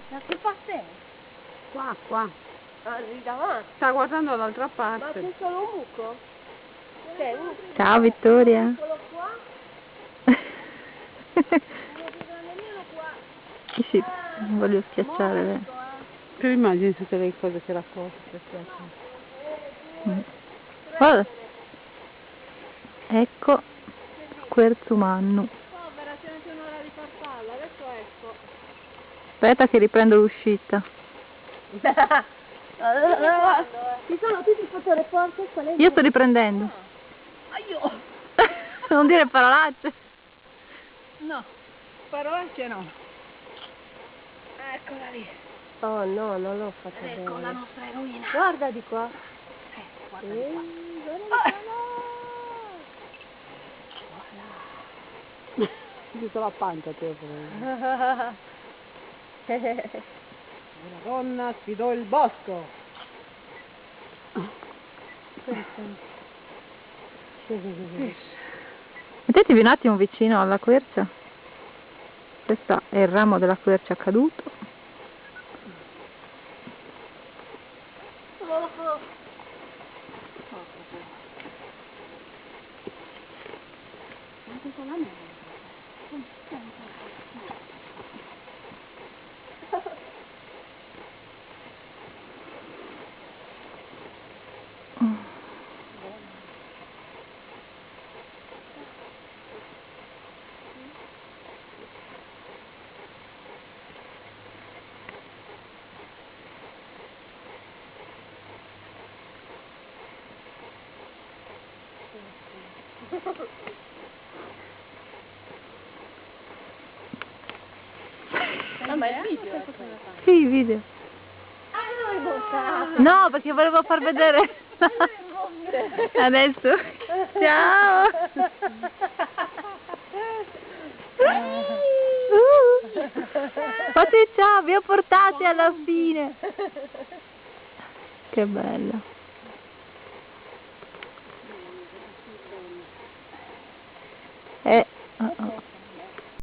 Da che parte è? Qua, qua. Ah, lì davanti. Sta guardando dall'altra Ma parte. c'è solo un buco? C'è un Ciao Vittoria. piccolo qua? Uno più grande meno qua. Sì, non voglio schiacciare. Ecco, Tu immagini tutte le cose che racconti. Guarda. Ecco, Querzumannu. povera, c'è anche un'ora di farfalla, adesso ecco. Aspetta che riprendo l'uscita. Ci sono tutti i fotoreporter, qual è il Io sto riprendendo. Aiuto! Non dire parolacce. No, parolacce no. Eccola lì. Oh no, non l'ho fatta bene. Ecco la nostra eroina. Guarda di qua. Guarda di qua. Tutta la pancia te. Una donna sfidò il bosco. Mettetevi un attimo vicino alla quercia. Questo è il ramo della quercia caduto. Ma il video? Sì, video. Ah, non l'hai buttato! No, perché volevo far vedere. Adesso. Ciao. Fate ciao, vi ho portati alla fine. Che bello.